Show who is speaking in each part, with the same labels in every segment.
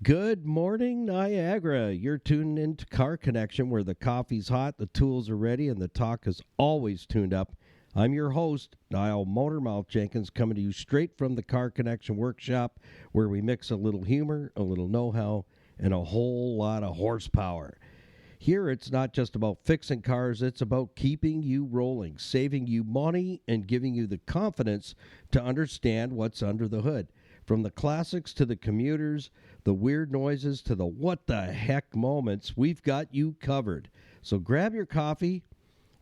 Speaker 1: Good morning, Niagara. You're tuning into Car Connection, where the coffee's hot, the tools are ready, and the talk is always tuned up. I'm your host, Niall Motormouth Jenkins, coming to you straight from the Car Connection workshop, where we mix a little humor, a little know-how, and a whole lot of horsepower. Here, it's not just about fixing cars, it's about keeping you rolling, saving you money, and giving you the confidence to understand what's under the hood. From the classics to the commuters, the weird noises to the what the heck moments, we've got you covered. So grab your coffee,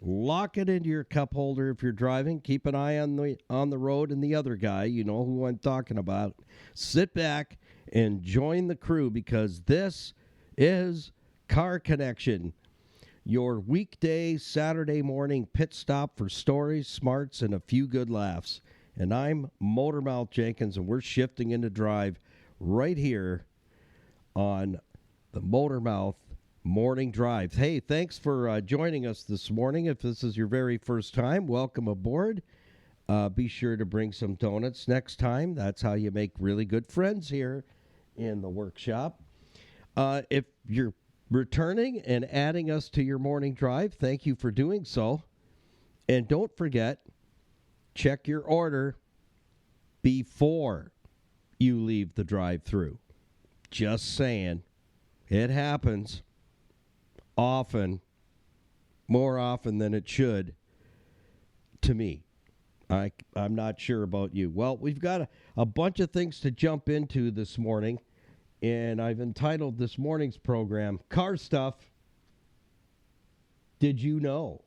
Speaker 1: lock it into your cup holder if you're driving, keep an eye on the road and the other guy, you know who I'm talking about. Sit back and join the crew, because this is Car Connection, your weekday Saturday morning pit stop for stories, smarts, and a few good laughs. And I'm Motormouth Jenkins, and we're shifting into drive right here on the Motormouth Morning Drive. Hey, thanks for joining us this morning. If this is your very first time, welcome aboard. Be sure to bring some donuts next time. That's how you make really good friends here in the workshop. If you're returning and adding us to your morning drive, thank you for doing so. And don't forget, check your order before you leave the drive-thru. Just saying. It happens often, more often than it should to me. I'm not sure about you. Well, we've got a bunch of things to jump into this morning, and I've entitled this morning's program, Car Stuff. Did you know?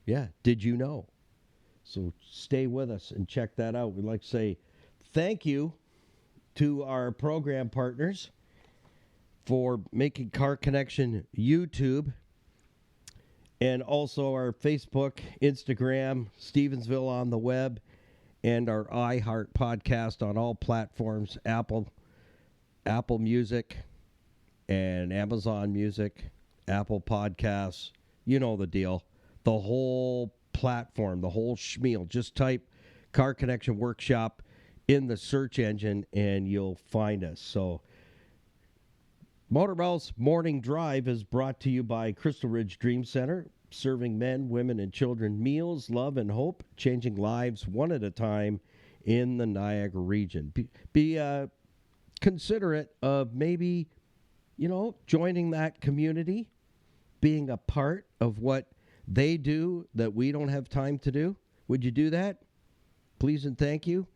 Speaker 1: Yeah, did you know? So stay with us and check that out. We'd like to say thank you to our program partners for making Car Connection YouTube, and also our Facebook, Instagram, Stevensville on the web, and our iHeart podcast on all platforms, Apple Music and Amazon Music, Apple Podcasts. You know the deal. The whole platform, the whole schmeal. Just type Car Connection Workshop in the search engine and you'll find us. So Motormouth's Morning Drive is brought to you by Crystal Ridge Dream Center, serving men, women, and children meals, love, and hope, changing lives one at a time in the Niagara region. Be considerate of maybe, joining that community, being a part of what they do that we don't have time to do. Would you do that? Please and thank you.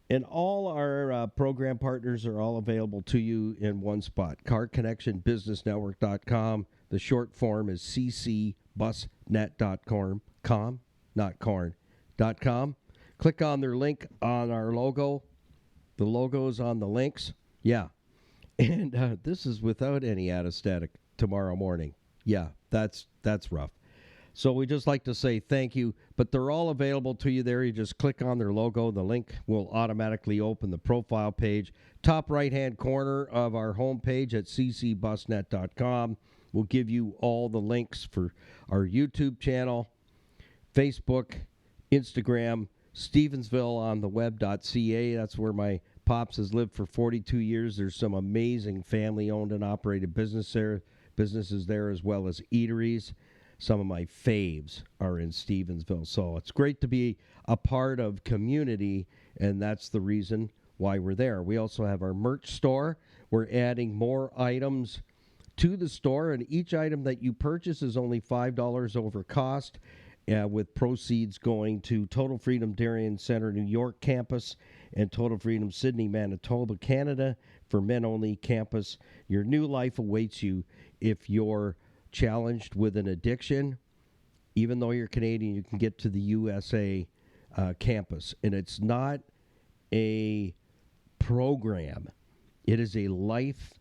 Speaker 1: And all our program partners are all available to you in one spot. CarConnectionBusinessNetwork.com. The short form is ccbusnet.com. Click on their link on our logo. The logo's on the links. Yeah. And this is without any anesthetic tomorrow morning. Yeah, that's rough. So we just like to say thank you, but they're all available to you there. You just click on their logo. The link will automatically open the profile page. Top right-hand corner of our homepage at ccbusnet.com will give you all the links for our YouTube channel, Facebook, Instagram, Stevensville on the web.ca. That's where my pops has lived for 42 years. There's some amazing family-owned and operated businesses there, as well as eateries. Some of my faves are in Stevensville. So it's great to be a part of community, and that's the reason why we're there. We also have our merch store. We're adding more items to the store, and each item that you purchase is only $5 over cost, with proceeds going to Total Freedom Darien Center New York campus and Total Freedom Sydney, Manitoba, Canada for men only campus. Your new life awaits you if you're challenged with an addiction. Even though you're Canadian, you can get to the USA campus. And it's not a program. It is a life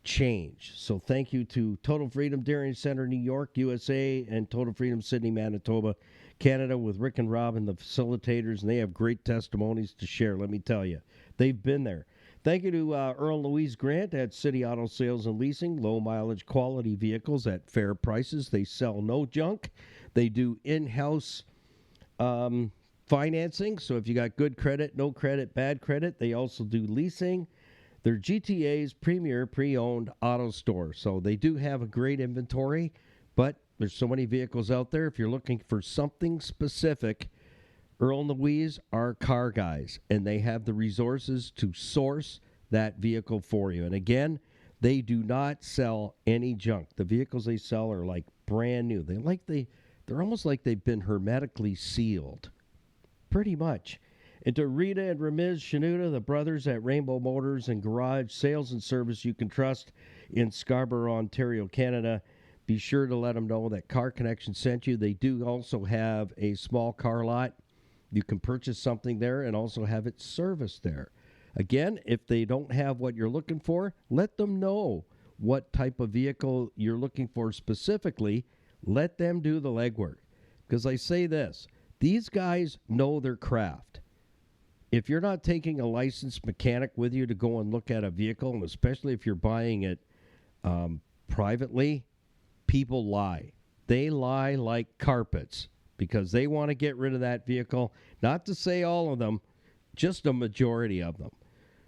Speaker 1: change. So thank you to Total Freedom Darien Center, New York, USA, and Total Freedom Sydney, Manitoba, Canada, with Rick and Rob and the facilitators. And they have great testimonies to share, let me tell you. They've been there. Thank you to Earl and Louise Grant at City Auto Sales and Leasing. Low mileage quality vehicles at fair prices. They sell no junk. They do in-house financing. So if you got good credit, no credit, bad credit, they also do leasing. They're GTA's premier pre-owned auto store. So they do have a great inventory, but there's so many vehicles out there. If you're looking for something specific, Earl and Louise are car guys, and they have the resources to source that vehicle for you. And again, they do not sell any junk. The vehicles they sell are like brand new. They're almost like they've been hermetically sealed, pretty much. And to Rita and Ramiz Shanuda, the brothers at Rainbow Motors and Garage, sales and service you can trust in Scarborough, Ontario, Canada. Be sure to let them know that Car Connection sent you. They do also have a small car lot. You can purchase something there and also have it serviced there. Again, if they don't have what you're looking for, let them know what type of vehicle you're looking for specifically. Let them do the legwork. Because I say this, these guys know their craft. If you're not taking a licensed mechanic with you to go and look at a vehicle, and especially if you're buying it privately, people lie. They lie like carpets because they want to get rid of that vehicle. Not to say all of them, just a majority of them.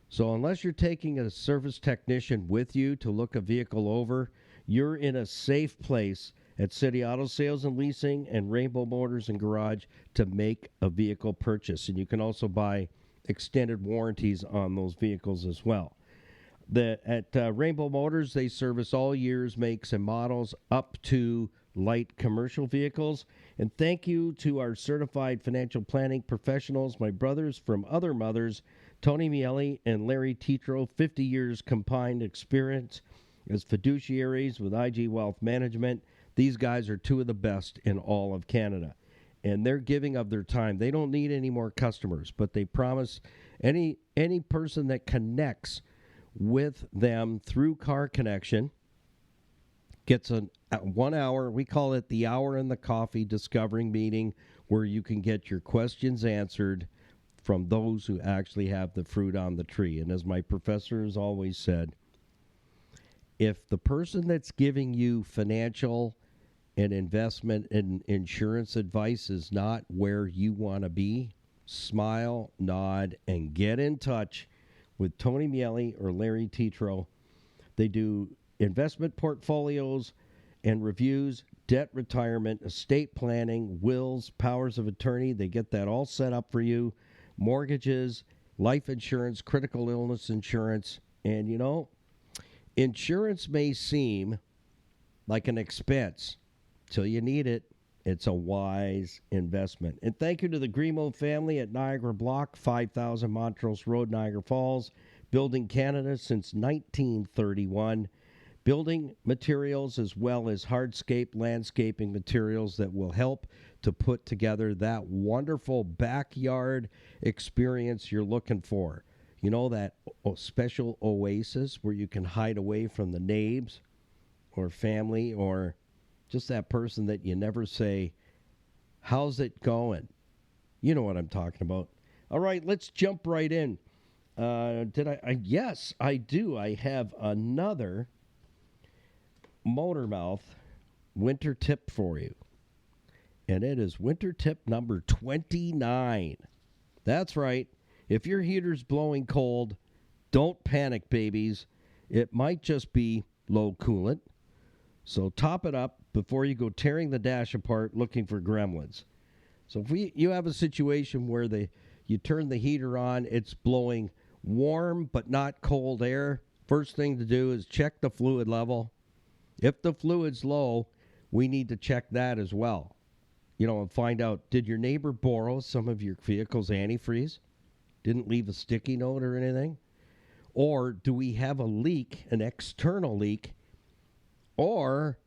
Speaker 1: So unless you're taking a service technician with you to look a vehicle over, you're in a safe place at City Auto Sales and Leasing and Rainbow Motors and Garage to make a vehicle purchase. And you can also buy extended warranties on those vehicles as well. At Rainbow Motors, they service all years, makes, and models up to light commercial vehicles. And thank you to our certified financial planning professionals, my brothers from Other Mothers, Tony Miele and Larry Tetro, 50 years combined experience as fiduciaries with IG Wealth Management. These guys are two of the best in all of Canada, and they're giving of their time. They don't need any more customers, but they promise any person that connects with them through Car Connection gets a 1 hour, we call it the Hour in the Coffee Discovering Meeting, where you can get your questions answered from those who actually have the fruit on the tree. And as my professor has always said, if the person that's giving you financial and investment and insurance advice is not where you want to be, smile, nod, and get in touch with Tony Miele or Larry Tetro. They do investment portfolios and reviews, debt retirement, estate planning, wills, powers of attorney. They get that all set up for you. Mortgages, life insurance, critical illness insurance. And, you know, insurance may seem like an expense till you need it. It's a wise investment. And thank you to the Gremo family at Niagara Block, 5000 Montrose Road, Niagara Falls, building Canada since 1931. Building materials as well as hardscape landscaping materials that will help to put together that wonderful backyard experience you're looking for. You know, that special oasis where you can hide away from the neighbors or family or just that person that you never say, how's it going? You know what I'm talking about. All right, let's jump right in. Yes, I do. I have another Motormouth winter tip for you. And it is winter tip number 29. That's right. If your heater's blowing cold, don't panic, babies. It might just be low coolant. So top it up before you go tearing the dash apart looking for gremlins. So if you have a situation where you turn the heater on, it's blowing warm but not cold air, first thing to do is check the fluid level. If the fluid's low, we need to check that as well. You know, and find out, did your neighbor borrow some of your vehicle's antifreeze? Didn't leave a sticky note or anything? Or do we have a leak, an external leak? Or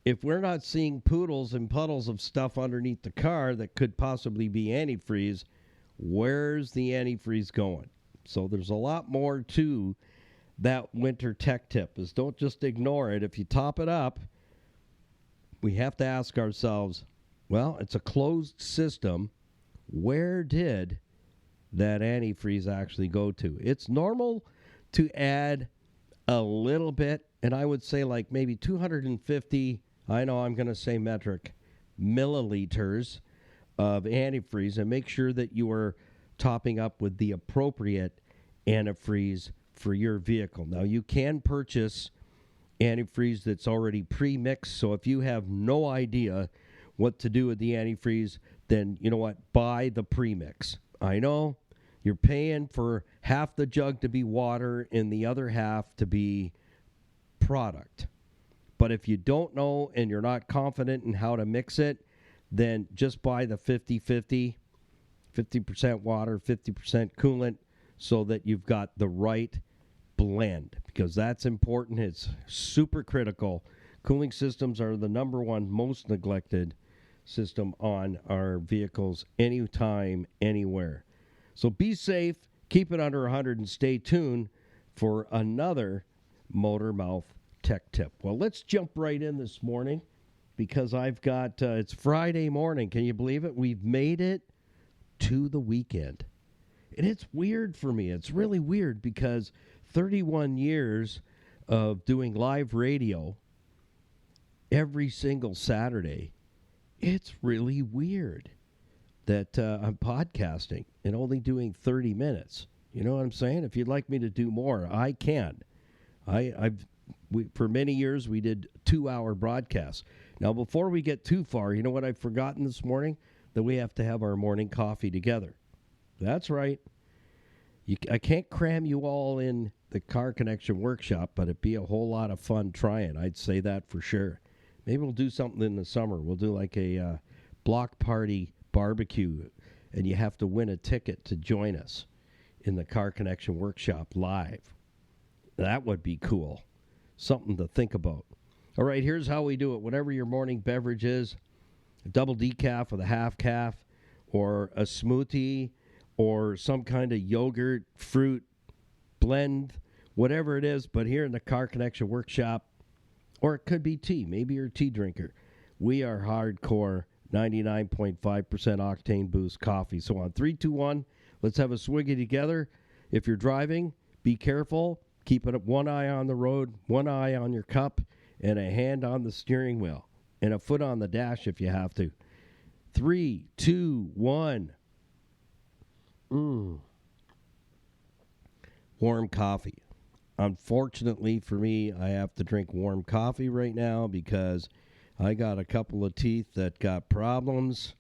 Speaker 1: if we're not seeing poodles and puddles of stuff underneath the car that could possibly be antifreeze, where's the antifreeze going? So there's a lot more to that winter tech tip. Is don't just ignore it. If you top it up, we have to ask ourselves, well, it's a closed system. Where did that antifreeze actually go to? It's normal to add a little bit, and I would say like maybe 250, I know I'm going to say metric, milliliters of antifreeze, and make sure that you are topping up with the appropriate antifreeze for your vehicle. Now, you can purchase antifreeze that's already pre-mixed, so if you have no idea what to do with the antifreeze, then you know what? Buy the premix. I know you're paying for half the jug to be water and the other half to be product. But if you don't know and you're not confident in how to mix it, then just buy the 50-50, 50% water, 50% coolant, so that you've got the right blend, because that's important. It's super critical. Cooling systems are the number one most neglected system on our vehicles anytime, anywhere. So be safe, keep it under 100, and stay tuned for another Motormouth Tech Tip. Well, let's jump right in this morning, because I've got, it's Friday morning. Can you believe it? We've made it to the weekend. And it's weird for me. It's really weird, because 31 years of doing live radio every single Saturday, it's really weird that I'm podcasting and only doing 30 minutes. You know what I'm saying? If you'd like me to do more, I can. For many years, we did 2-hour broadcasts. Now, before we get too far, you know what I've forgotten this morning? That we have to have our morning coffee together. That's right. I can't cram you all in the Car Connection workshop, but it'd be a whole lot of fun trying. I'd say that for sure. Maybe we'll do something in the summer. We'll do like a block party barbecue, and you have to win a ticket to join us in the Car Connection workshop live. That would be cool. Something to think about. All right, here's how we do it. Whatever your morning beverage is, a double decaf with a half calf, or a smoothie, or some kind of yogurt, fruit, blend, whatever it is. But here in the Car Connection workshop, or it could be tea. Maybe you're a tea drinker. We are hardcore 99.5% octane boost coffee. So on 3, 2, 1, let's have a swiggy together. If you're driving, be careful. Keep it up, one eye on the road, one eye on your cup, and a hand on the steering wheel, and a foot on the dash if you have to. 3, 2, 1. Warm coffee. Unfortunately for me, I have to drink warm coffee right now because I got a couple of teeth that got problems.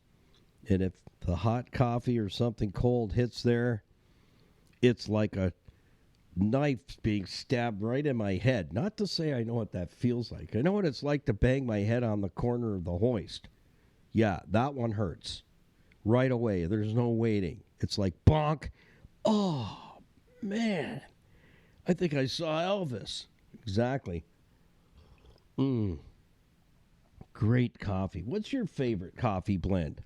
Speaker 1: And if the hot coffee or something cold hits there, it's like a knife being stabbed right in my head. Not to say I know what that feels like. I know what it's like to bang my head on the corner of the hoist. Yeah, that one hurts. Right away. There's no waiting. It's like bonk. Oh, man. I think I saw Elvis. Exactly. Great coffee. What's your favorite coffee blend?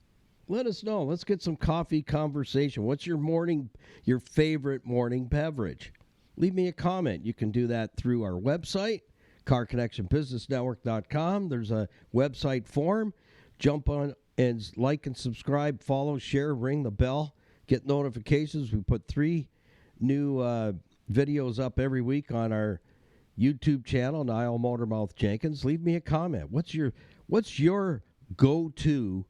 Speaker 1: Let us know. Let's get some coffee conversation. What's your favorite morning beverage? Leave me a comment. You can do that through our website, carconnectionbusinessnetwork.com. There's a website form. Jump on and like and subscribe, follow, share, ring the bell, get notifications. We put 3 new videos up every week on our YouTube channel, Niall Motormouth Jenkins. Leave me a comment. What's your go-to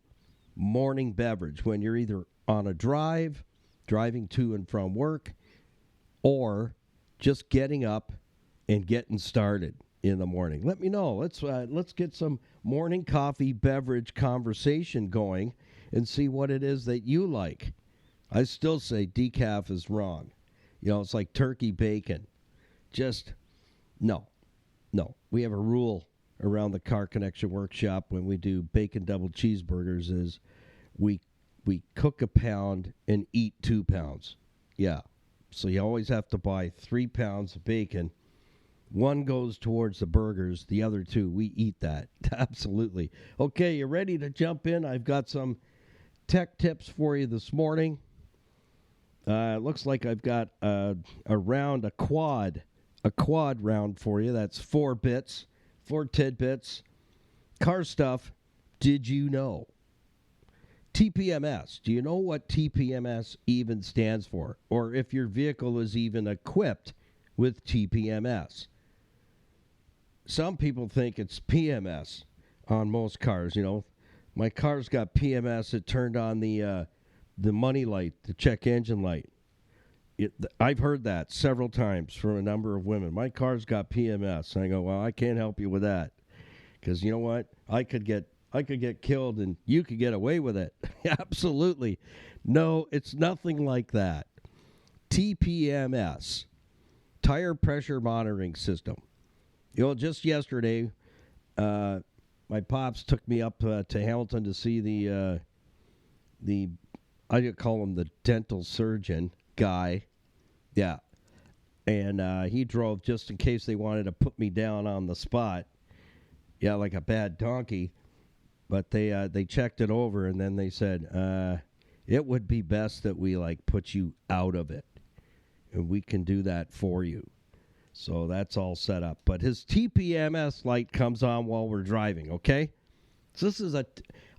Speaker 1: morning beverage when you're either on a driving to and from work, or just getting up and getting started in the morning? Let me know. Let's get some morning coffee beverage conversation going and see what it is that you like. I still say decaf is wrong. You know, it's like turkey bacon. Just, no. We have a rule around the Car Connection workshop when we do bacon double cheeseburgers is we cook a pound and eat 2 pounds. Yeah. So you always have to buy 3 pounds of bacon. 1 goes towards the burgers. The other 2, we eat that. Absolutely. Okay, you ready to jump in? I've got some tech tips for you this morning. It looks like I've got a quad round for you. That's 4 bits, 4 tidbits. Car stuff. Did you know? TPMS. Do you know what TPMS even stands for? Or if your vehicle is even equipped with TPMS? Some people think it's PMS on most cars. You know, my car's got PMS. It turned on the money light, the check engine light. I've heard that several times from a number of women. My car's got PMS. And I go, well, I can't help you with that, because you know what? I could get killed and you could get away with it. Absolutely. No, it's nothing like that. TPMS, tire pressure monitoring system. Just yesterday, my pops took me up to Hamilton to see the I call him the dental surgeon guy. Yeah. And he drove just in case they wanted to put me down on the spot. Yeah, like a bad donkey. But they checked it over, and then they said, it would be best that we, put you out of it. And we can do that for you. So that's all set up. But his TPMS light comes on while we're driving, okay? So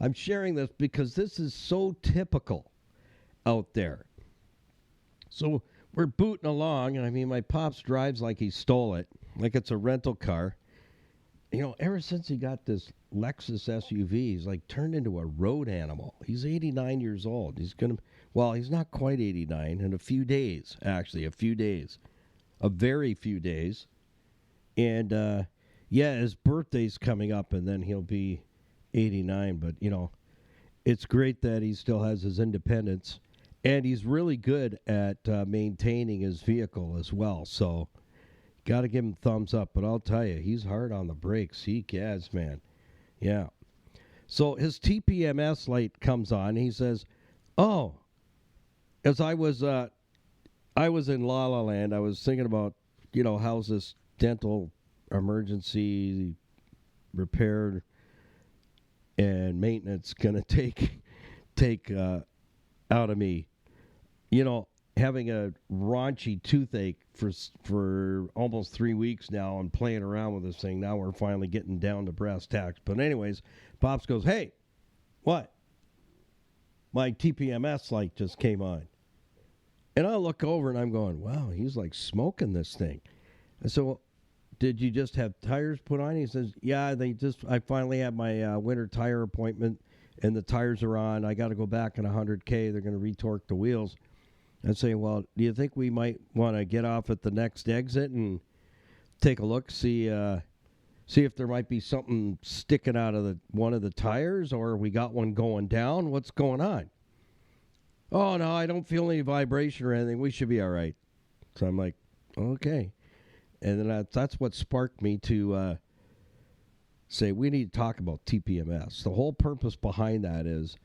Speaker 1: I'm sharing this because this is so typical out there. So we're booting along, and my pops drives like he stole it, like it's a rental car. Ever since he got this Lexus SUV, he's turned into a road animal. He's 89 years old. He's not quite 89, in a few days, actually, a very few days. And, his birthday's coming up, and then he'll be 89. But, it's great that he still has his independence, and he's really good at maintaining his vehicle as well. So, got to give him thumbs up. But I'll tell you, he's hard on the brakes. He gets, man. Yeah. So his TPMS light comes on. He says, "Oh, as I was in La La Land. I was thinking about, how's this dental emergency repair and maintenance gonna take out of me. Having a raunchy toothache for almost 3 weeks now and playing around with this thing. Now we're finally getting down to brass tacks. But anyways, Pops goes, hey, what? My TPMS light just came on. And I look over and I'm going, wow, he's smoking this thing. And so, did you just have tires put on? He says, yeah, I finally had my winter tire appointment and the tires are on. I got to go back in 100K. They're going to retorque the wheels. And say, well, do you think we might want to get off at the next exit and take a look, see if there might be something sticking out of one of the tires, or we got one going down? What's going on? Oh, no, I don't feel any vibration or anything. We should be all right. So I'm like, okay. And then that's what sparked me to say we need to talk about TPMS. The whole purpose behind that is,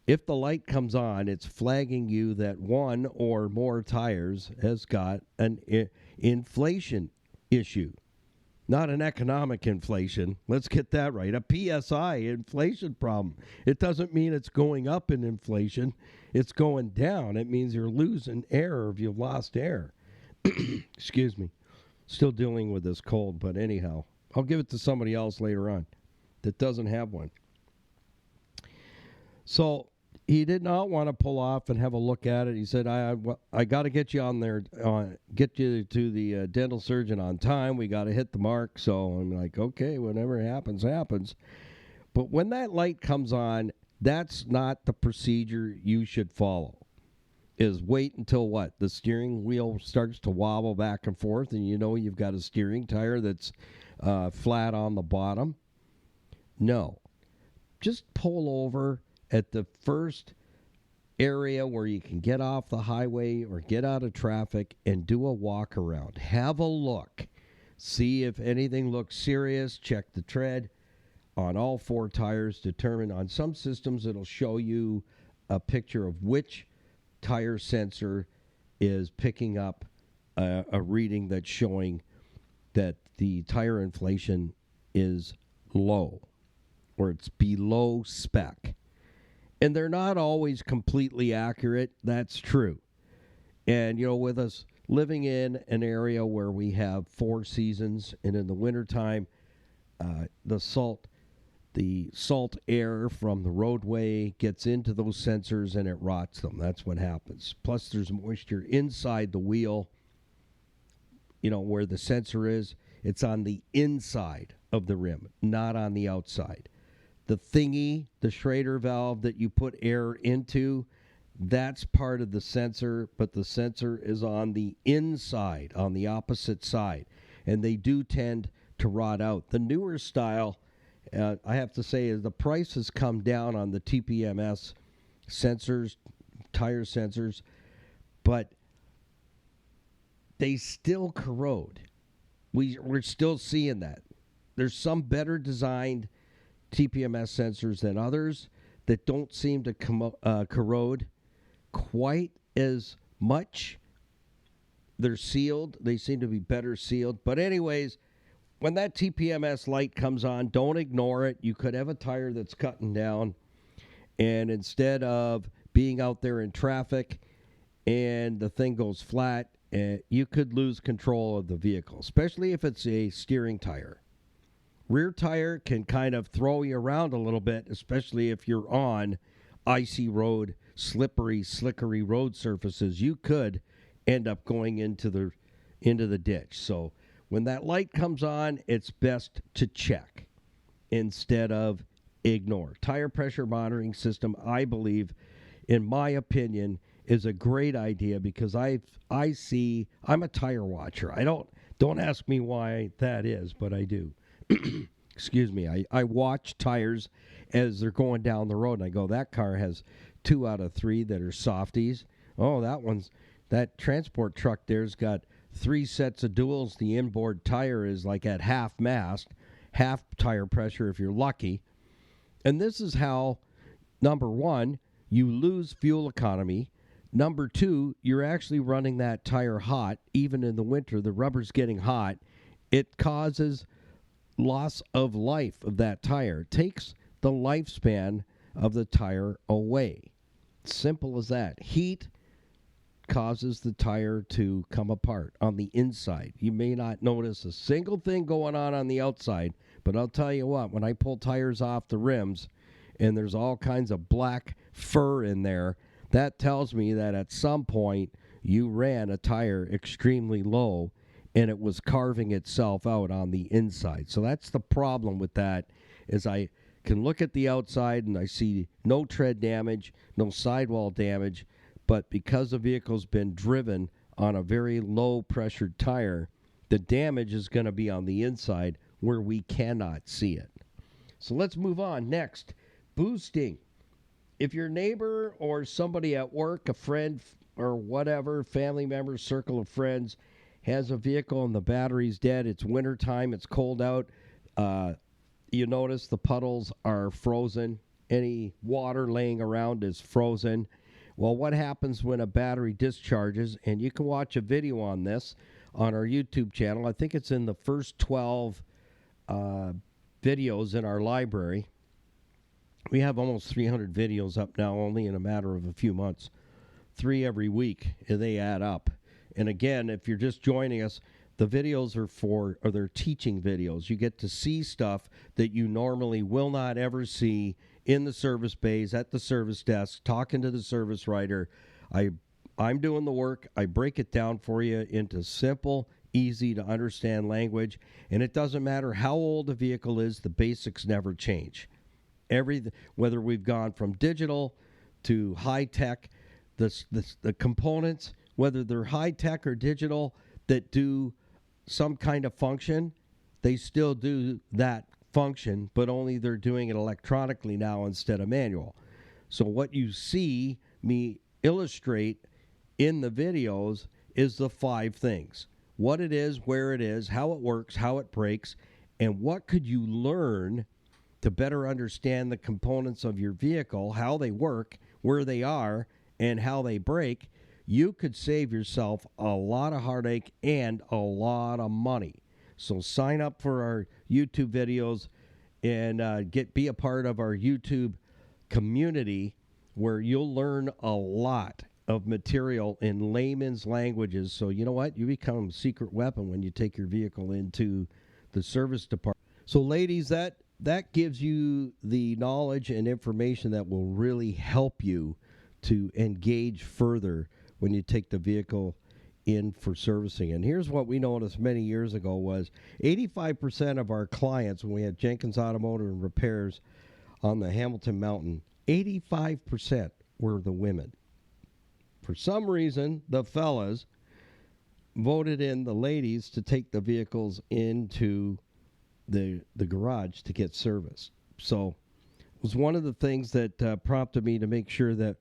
Speaker 1: if the light comes on, it's flagging you that one or more tires has got an inflation issue. Not an economic inflation. Let's get that right. A PSI inflation problem. It doesn't mean it's going up in inflation. It's going down. It means you're losing air if you've lost air. Excuse me. Still dealing with this cold, but anyhow, I'll give it to somebody else later on that doesn't have one. So he did not want to pull off and have a look at it. He said, I got to get you on there, get you to the dental surgeon on time. We got to hit the mark. So I'm like, okay, whatever happens, happens. But when that light comes on, that's not the procedure you should follow. Is wait until what? The steering wheel starts to wobble back and forth and you've got a steering tire that's flat on the bottom. No. Just pull over at the first area where you can get off the highway or get out of traffic and do a walk around. Have a look. See if anything looks serious. Check the tread on all four tires. Determine on some systems it'll show you a picture of which tire sensor is picking up a reading that's showing that the tire inflation is low or it's below spec. And they're not always completely accurate. That's true. And, with us living in an area where we have 4 seasons, and in the wintertime, the salt air from the roadway gets into those sensors and it rots them. That's what happens. Plus, there's moisture inside the wheel, where the sensor is. It's on the inside of the rim, not on the outside. The thingy, the Schrader valve that you put air into, That's part of the sensor, but the sensor is on the inside, on the opposite side, and they do tend to rot out. The newer style, I have to say, is the price has come down on the TPMS sensors, tire sensors, but they still corrode. We're still seeing that. There's some better designed TPMS sensors than others that don't seem to corrode quite as much. They're sealed. They seem to be better sealed. But anyways, when that TPMS light comes on, don't ignore it. You could have a tire that's cutting down, and instead of being out there in traffic and the thing goes flat, you could lose control of the vehicle, especially if it's a steering tire. Rear tire can kind of throw you around a little bit, especially if you're on icy road, slippery, slickery road surfaces. You could end up going into the ditch. So when that light comes on, it's best to check instead of ignore. Tire pressure monitoring system, I believe, in my opinion, is a great idea because I'm a tire watcher. Don't ask me why that is, but I do. Excuse me. I watch tires as they're going down the road, and I go, that car has 2 out of 3 that are softies. Oh, that transport truck there's got 3 sets of duals. The inboard tire is like at half mast, half tire pressure if you're lucky. And this is how, number one, you lose fuel economy. Number 2, you're actually running that tire hot. Even in the winter, the rubber's getting hot. It causes loss of life of that tire. It takes the lifespan of the tire away. Simple as that. Heat causes the tire to come apart on the inside. You may not notice a single thing going on the outside, but I'll tell you what, when I pull tires off the rims and there's all kinds of black fur in there, that tells me that at some point you ran a tire extremely low and it was carving itself out on the inside. So that's the problem with that, is I can look at the outside and I see no tread damage, no sidewall damage, but because the vehicle's been driven on a very low pressured tire, the damage is going to be on the inside where we cannot see it. So let's move on. Next, boosting. If your neighbor or somebody at work, a friend or whatever, family member, circle of friends, has a vehicle and the battery's dead, it's wintertime, it's cold out, you notice the puddles are frozen, any water laying around is frozen. Well, what happens when a battery discharges? And you can watch a video on this on our YouTube channel. I think it's in the first 12 videos in our library. We have almost 300 videos up now, only in a matter of a few months. 3 every week, and they add up. And again, if you're just joining us, the videos are they're teaching videos. You get to see stuff that you normally will not ever see in the service bays, at the service desk, talking to the service writer. I'm doing the work. I break it down for you into simple, easy to understand language. And it doesn't matter how old the vehicle is, the basics never change. Whether we've gone from digital to high tech, the components, whether they're high tech or digital, that do some kind of function, they still do that function, but only they're doing it electronically now instead of manual. So what you see me illustrate in the videos is the 5 things: what it is, where it is, how it works, how it breaks, and what could you learn to better understand the components of your vehicle, how they work, where they are, and how they break. You could save yourself a lot of heartache and a lot of money. So sign up for our YouTube videos and be a part of our YouTube community, where you'll learn a lot of material in layman's languages. So you know what? You become a secret weapon when you take your vehicle into the service department. So ladies, that gives you the knowledge and information that will really help you to engage further when you take the vehicle in for servicing. And here's what we noticed many years ago was 85% of our clients, when we had Jenkins Automotive and Repairs on the Hamilton Mountain, 85% were the women. for some reason, the fellas voted in the ladies to take the vehicles into the garage to get serviced. So it was one of the things that prompted me to make sure that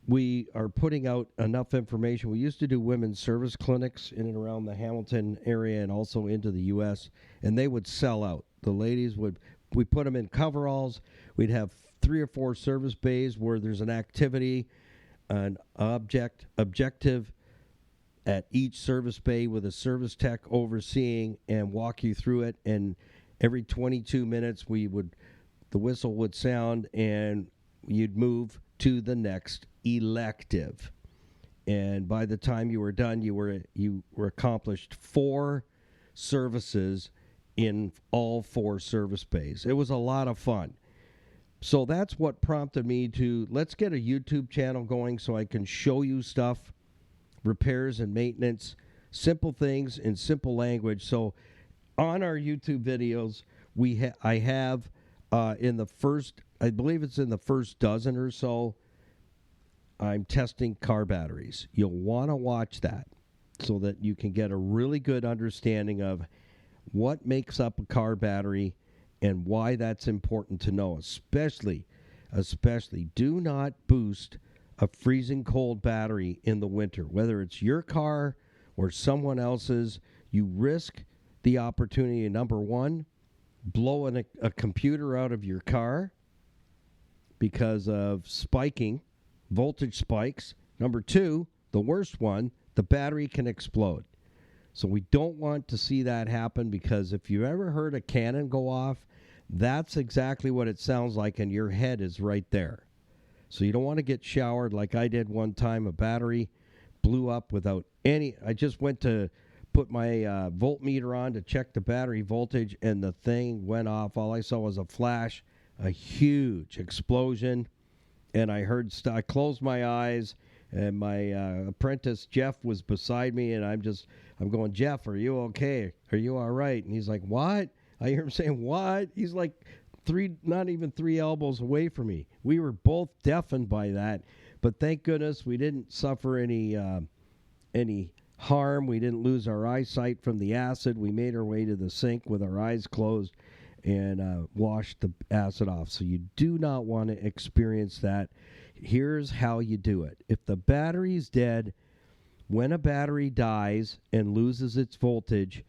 Speaker 1: we are putting out enough information. We used to do women's service clinics in and around the Hamilton area and also into the U.S., and they would sell out. The ladies would, we put them in coveralls. We'd have 3 or 4 service bays where there's an activity, an objective at each service bay with a service tech overseeing and walk you through it. And every 22 minutes, the whistle would sound and you'd move to the next elective. And by the time you were done, you were accomplished 4 services in all 4 service bays. It was a lot of fun. So that's what prompted me to, let's get a YouTube channel going so I can show you stuff, repairs and maintenance, simple things in simple language. So on our YouTube videos, I have in the first, I believe it's in the first dozen or so, I'm testing car batteries. You'll want to watch that so that you can get a really good understanding of what makes up a car battery and why that's important to know. Especially, do not boost a freezing cold battery in the winter. Whether it's your car or someone else's, you risk the opportunity, number one, blowing a computer out of your car because of voltage spikes. Number 2, the worst one, the battery can explode. So we don't want to see that happen, because if you ever heard a cannon go off, that's exactly what it sounds like, and your head is right there. So you don't want to get showered like I did one time. A battery blew up without any... I just went to put my voltmeter on to check the battery voltage, and the thing went off. All I saw was a flash, a huge explosion, and I closed my eyes, and my apprentice, Jeff, was beside me, and I'm going, Jeff, are you okay? Are you all right? And he's like, what? I hear him saying, what? He's like not even 3 elbows away from me. We were both deafened by that, but thank goodness we didn't suffer any harm. We didn't lose our eyesight from the acid. We made our way to the sink with our eyes closed and washed the acid off. So you do not want to experience that. Here's how you do it. If the battery's dead, when a battery dies and loses its voltage,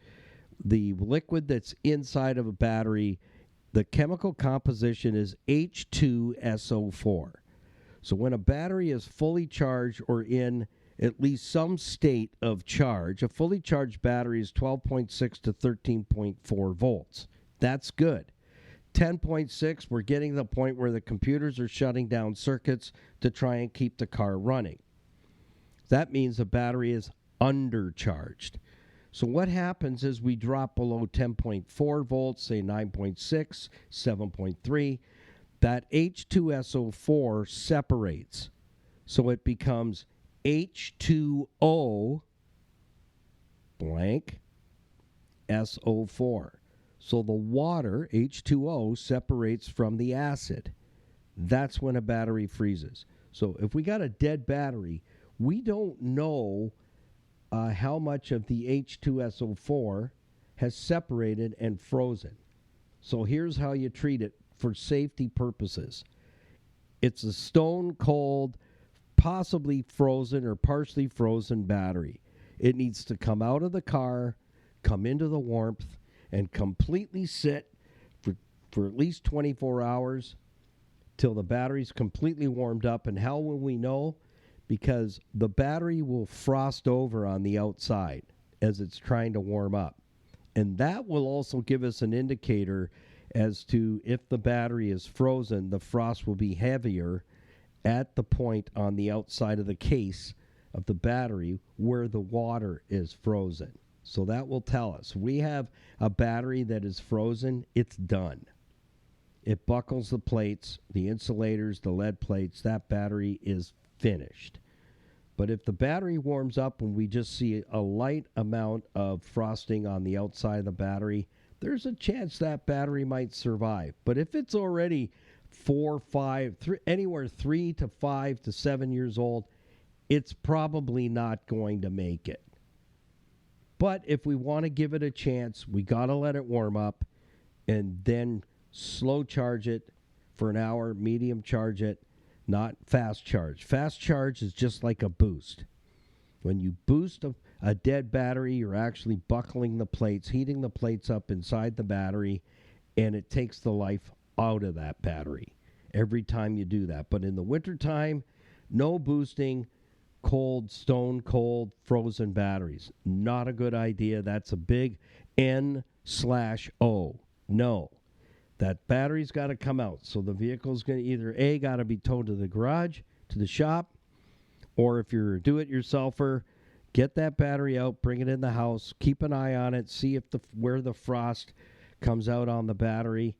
Speaker 1: the liquid that's inside of a battery, the chemical composition is H2SO4. So when a battery is fully charged or in at least some state of charge, a fully charged battery is 12.6 to 13.4 volts. That's good. 10.6, we're getting to the point where the computers are shutting down circuits to try and keep the car running. That means the battery is undercharged. So what happens is we drop below 10.4 volts, say 9.6, 7.3. That H2SO4 separates. So it becomes H2O blank SO4. So the water, H2O, separates from the acid. That's when a battery freezes. So if we got a dead battery, we don't know how much of the H2SO4 has separated and frozen. So here's how you treat it for safety purposes. It's a stone cold, possibly frozen or partially frozen battery. It needs to come out of the car, come into the warmth, and completely sit for at least 24 hours till the battery's completely warmed up. And how will we know? Because the battery will frost over on the outside as it's trying to warm up. And that will also give us an indicator as to if the battery is frozen, the frost will be heavier at the point on the outside of the case of the battery where the water is frozen. So that will tell us. We have a battery that is frozen, it's done. It buckles the plates, the insulators, the lead plates, that battery is finished. But if the battery warms up and we just see a light amount of frosting on the outside of the battery, there's a chance that battery might survive. But if it's already 4, 5, anywhere 3 to 5 to 7 years old, it's probably not going to make it. But if we want to give it a chance, we got to let it warm up and then slow charge it for an hour, medium charge it, not fast charge. Fast charge is just like a boost. When you boost a dead battery, you're actually buckling the plates, heating the plates up inside the battery, and it takes the life out of that battery every time you do that. But in the wintertime, no boosting cold, stone cold, frozen batteries. Not a good idea. That's a big N/O. No. That battery's got to come out. So the vehicle's going to either A, got to be towed to the garage, to the shop, or if you're a do-it-yourselfer, get that battery out, bring it in the house, keep an eye on it, see if where the frost comes out on the battery.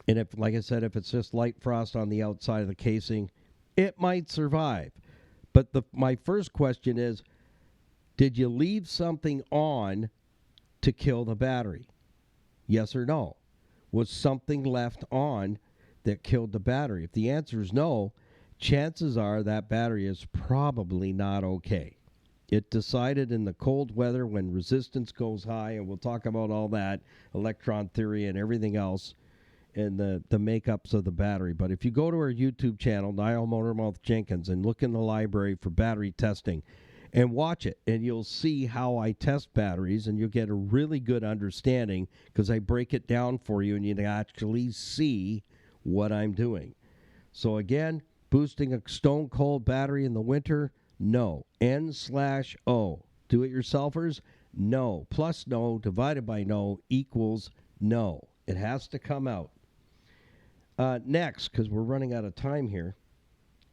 Speaker 1: And if, like I said, if it's just light frost on the outside of the casing, it might survive. But my first question is, did you leave something on to kill the battery? Yes or no? Was something left on that killed the battery? If the answer is no, chances are that battery is probably not okay. It decided in the cold weather when resistance goes high, and we'll talk about all that, electron theory and everything else, and the makeups of the battery. But if you go to our YouTube channel, Niall Motormouth Jenkins, and look in the library for battery testing, and watch it, and you'll see how I test batteries, and you'll get a really good understanding because I break it down for you, and you can actually see what I'm doing. So again, boosting a stone cold battery in the winter, no. N/O. Do-it-yourselfers, no. Plus no divided by no equals no. It has to come out. Next, because we're running out of time here,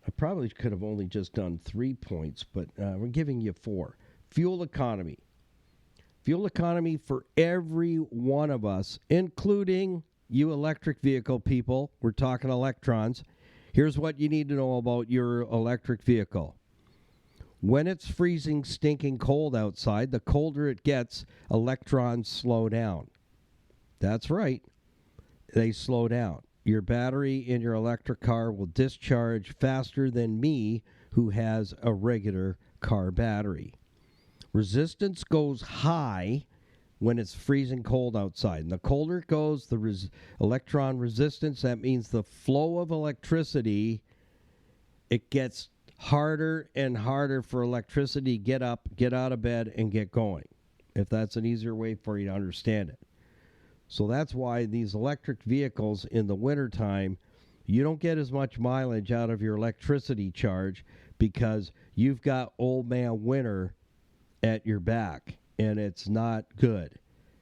Speaker 1: I probably could have only just done 3 points, but we're giving you 4. Fuel economy. Fuel economy for every one of us, including you electric vehicle people. We're talking electrons. Here's what you need to know about your electric vehicle. When it's freezing, stinking cold outside, the colder it gets, electrons slow down. That's right. They slow down. Your battery in your electric car will discharge faster than me, who has a regular car battery. Resistance goes high when it's freezing cold outside. And the colder it goes, the electron resistance, that means the flow of electricity, it gets harder and harder for electricity to get up, get out of bed, and get going, if that's an easier way for you to understand it. So that's why these electric vehicles in the wintertime, you don't get as much mileage out of your electricity charge because you've got old man winter at your back, and it's not good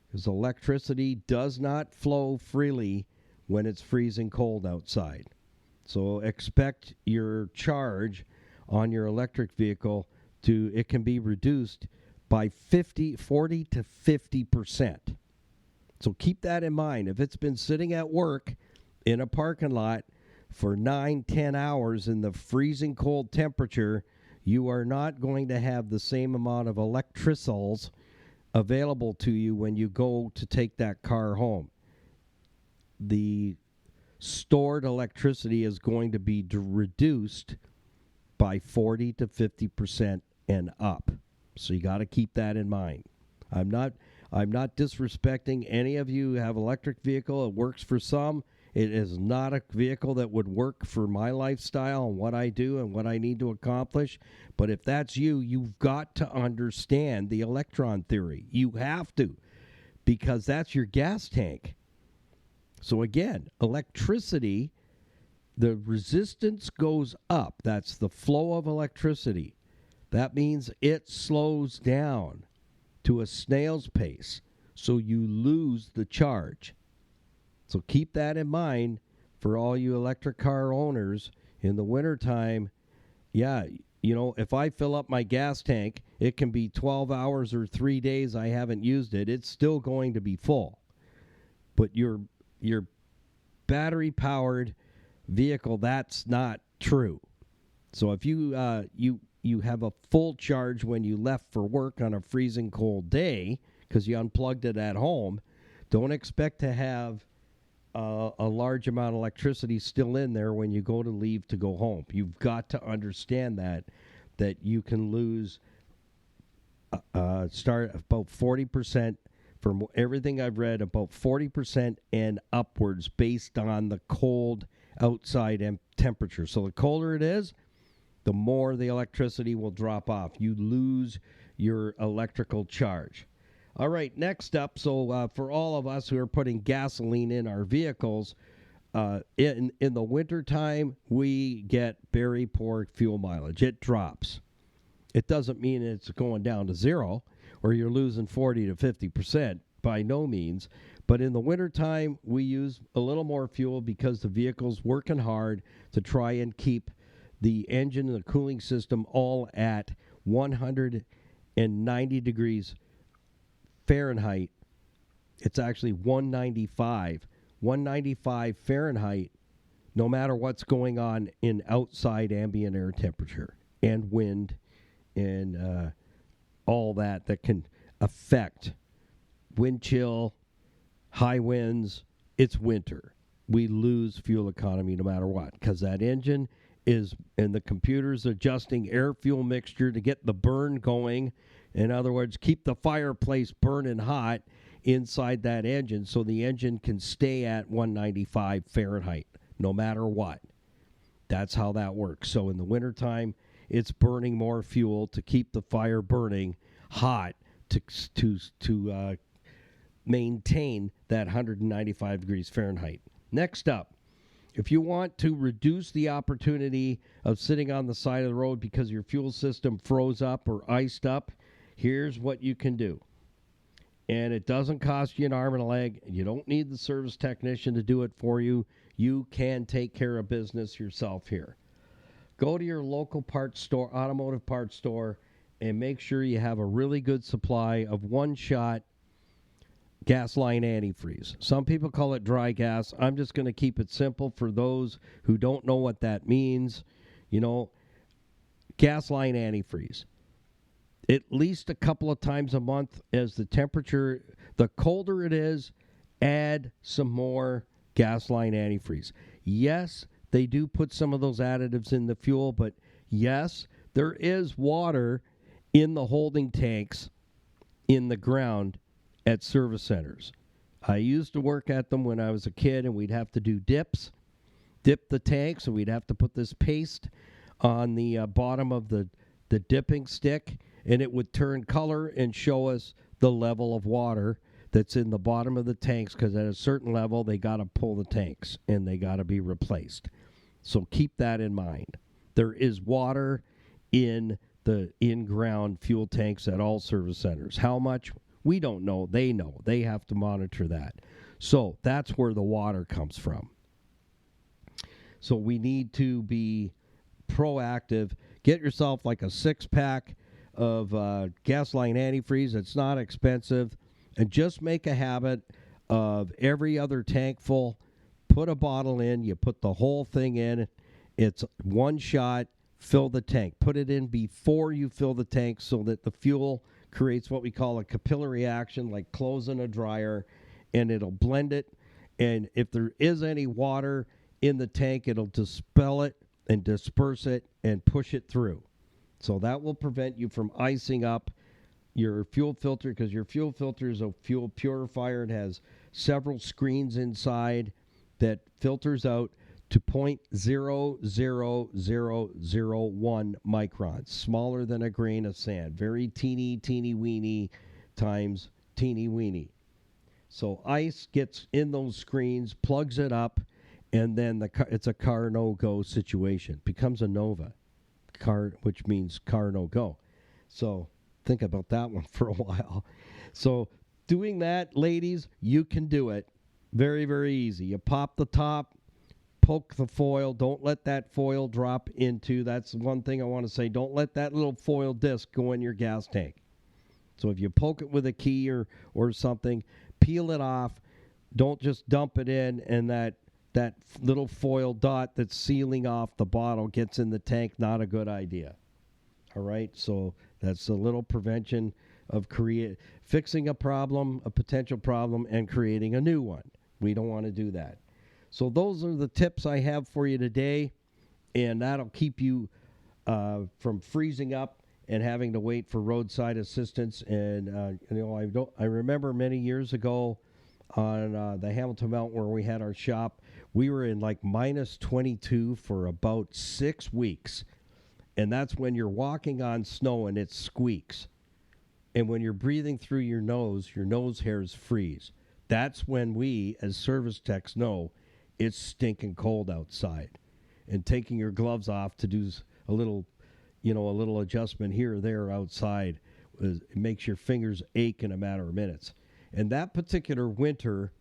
Speaker 1: because electricity does not flow freely when it's freezing cold outside. So expect your charge on your electric vehicle it can be reduced by 40 to 50%. So keep that in mind. If it's been sitting at work in a parking lot for 9-10 hours in the freezing cold temperature, you are not going to have the same amount of electricals available to you when you go to take that car home. The stored electricity is going to be reduced by 40 to 50% and up. So you got to keep that in mind. I'm not disrespecting any of you who have electric vehicle. It works for some. It is not a vehicle that would work for my lifestyle and what I do and what I need to accomplish. But if that's you, you've got to understand the electron theory. You have to, because that's your gas tank. So again, electricity, the resistance goes up. That's the flow of electricity. That means it slows down to a snail's pace, so you lose the charge. So keep that in mind for all you electric car owners in the wintertime. Yeah, if I fill up my gas tank, it can be 12 hours or 3 days I haven't used it. It's still going to be full. But your battery-powered vehicle, that's not true. So if you have a full charge when you left for work on a freezing cold day because you unplugged it at home, don't expect to have a large amount of electricity still in there when you go to leave to go home. You've got to understand that that you can lose start about 40%. From everything I've read, about 40% and upwards based on the cold outside temperature. So the colder it is, the more the electricity will drop off. You lose your electrical charge. All right, next up, so for all of us who are putting gasoline in our vehicles, in the wintertime, we get very poor fuel mileage. It drops. It doesn't mean it's going down to zero or you're losing 40 to 50%, by no means. But in the wintertime, we use a little more fuel because the vehicle's working hard to try and keep the engine and the cooling system all at 190 degrees Fahrenheit. It's actually 195. 195 Fahrenheit, no matter what's going on in outside ambient air temperature and wind and all that can affect wind chill, high winds. It's winter. We lose fuel economy no matter what because that engine is, and the computer's adjusting air-fuel mixture to get the burn going. In other words, keep the fireplace burning hot inside that engine so the engine can stay at 195 Fahrenheit no matter what. That's how that works. So in the wintertime, it's burning more fuel to keep the fire burning hot to maintain that 195 degrees Fahrenheit. Next up, if you want to reduce the opportunity of sitting on the side of the road because your fuel system froze up or iced up, here's what you can do. And it doesn't cost you an arm and a leg. You don't need the service technician to do it for you. You can take care of business yourself here. Go to your local parts store, automotive parts store, and make sure you have a really good supply of one-shot gas line antifreeze. Some people call it dry gas. I'm just going to keep it simple for those who don't know what that means. You know, gas line antifreeze. At least a couple of times a month as the temperature, the colder it is, add some more gas line antifreeze. Yes, they do put some of those additives in the fuel, but yes, there is water in the holding tanks in the ground at service centers. I used to work at them when I was a kid, and we'd have to do dip the tanks, and we'd have to put this paste on the bottom of the dipping stick, and it would turn color and show us the level of water that's in the bottom of the tanks, because at a certain level, they got to pull the tanks, and they got to be replaced. So keep that in mind. There is water in the in-ground fuel tanks at all service centers. How much? We don't know. They know. They have to monitor that. So that's where the water comes from. So we need to be proactive. Get yourself like a 6-pack of gasline antifreeze. It's not expensive. And just make a habit of every other tank full, put a bottle in, you put the whole thing in. It's one shot, fill the tank. Put it in before you fill the tank so that the fuel creates what we call a capillary action, like closing a dryer, and it'll blend it. And if there is any water in the tank, it'll dispel it and disperse it and push it through. So that will prevent you from icing up your fuel filter, because your fuel filter is a fuel purifier. It has several screens inside that filters out to 0.00001 microns, smaller than a grain of sand, very teeny weeny times teeny weeny. So ice gets in those screens, plugs it up, and then it's a car no-go situation. Becomes a Nova, which means car no-go. So think about that one for a while. So doing that, ladies, you can do it. Very, very easy. You pop the top, poke the foil. Don't let that foil drop into, that's one thing I want to say, don't let that little foil disc go in your gas tank. So if you poke it with a key or something, peel it off. Don't just dump it in, and that little foil dot that's sealing off the bottle gets in the tank. Not a good idea. All right, so that's a little prevention of fixing a problem, a potential problem, and creating a new one. We don't want to do that. So those are the tips I have for you today, and that'll keep you from freezing up and having to wait for roadside assistance. And I remember many years ago on the Hamilton Mountain where we had our shop, we were in like minus 22 for about 6 weeks. And that's when you're walking on snow and it squeaks. And when you're breathing through your nose hairs freeze. That's when we, as service techs, know it's stinking cold outside. And taking your gloves off to do a little adjustment here or there outside, it makes your fingers ache in a matter of minutes. And that particular winter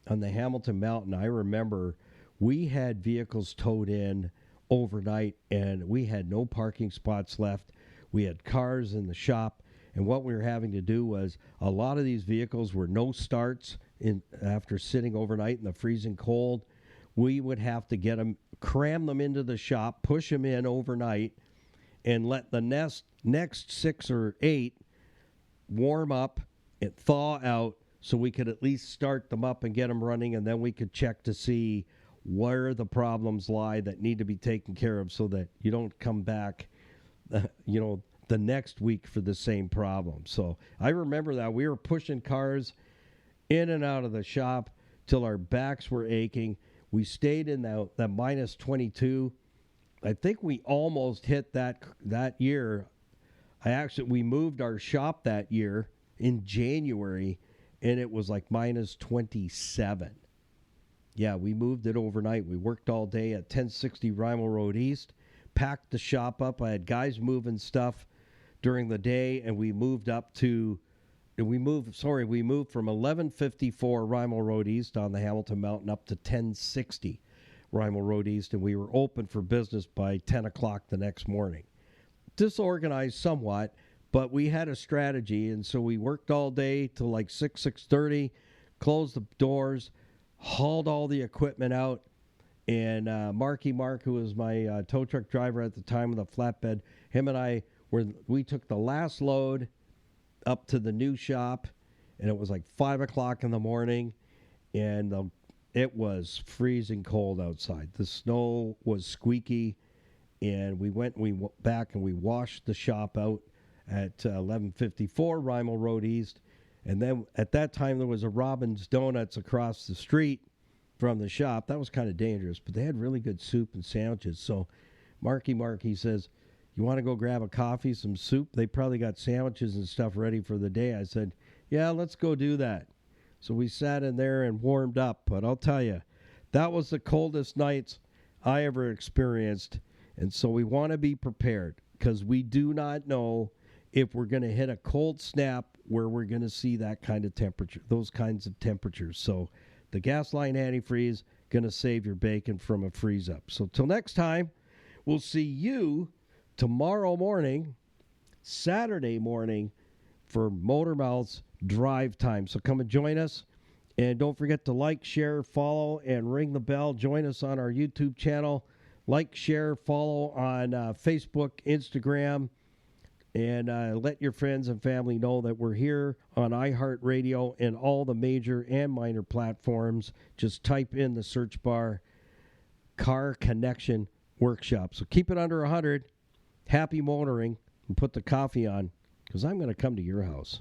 Speaker 1: on the Hamilton Mountain, I remember we had vehicles towed in overnight, and we had no parking spots left. We had cars in the shop. And what we were having to do was a lot of these vehicles were no starts after sitting overnight in the freezing cold. We would have to cram them into the shop, push them in overnight, and let the next 6 or 8 warm up and thaw out so we could at least start them up and get them running, and then we could check to see where the problems lie that need to be taken care of so that you don't come back, the next week for the same problem. So I remember that we were pushing cars in and out of the shop till our backs were aching. We stayed in that minus 22. I think we almost hit that year. We moved our shop that year in January, and it was like minus 27. Yeah, we moved it overnight. We worked all day at 1060 Rymel Road East, packed the shop up. I had guys moving stuff during the day, and we moved from 1154 Rymel Road East on the Hamilton Mountain up to 1060 Rymel Road East, and we were open for business by 10 o'clock the next morning. Disorganized somewhat, but we had a strategy, and so we worked all day till like 6:30, closed the doors, hauled all the equipment out, and Marky Mark, who was my tow truck driver at the time with a flatbed, him and I, we took the last load up to the new shop, and it was like 5 o'clock in the morning, and it was freezing cold outside. The snow was squeaky, and we went back and we washed the shop out at 1154 Rymel Road East. And then at that time, there was a Robin's Donuts across the street from the shop. That was kind of dangerous, but they had really good soup and sandwiches. So Marky says, "You want to go grab a coffee, some soup?" They probably got sandwiches and stuff ready for the day. I said, "Yeah, let's go do that." So we sat in there and warmed up. But I'll tell you, that was the coldest nights I ever experienced. And so we want to be prepared because we do not know if we're going to hit a cold snap where we're going to see that kind of temperature, those kinds of temperatures. So the gas line antifreeze going to save your bacon from a freeze up. So till next time, we'll see you tomorrow morning, Saturday morning, for Motormouth's Drive Time. So come and join us. And don't forget to like, share, follow, and ring the bell. Join us on our YouTube channel. Like, share, follow on Facebook, Instagram, and let your friends and family know that we're here on iHeartRadio and all the major and minor platforms. Just type in the search bar, Car Connection Workshop. So keep it under 100. Happy motoring, and put the coffee on, because I'm going to come to your house.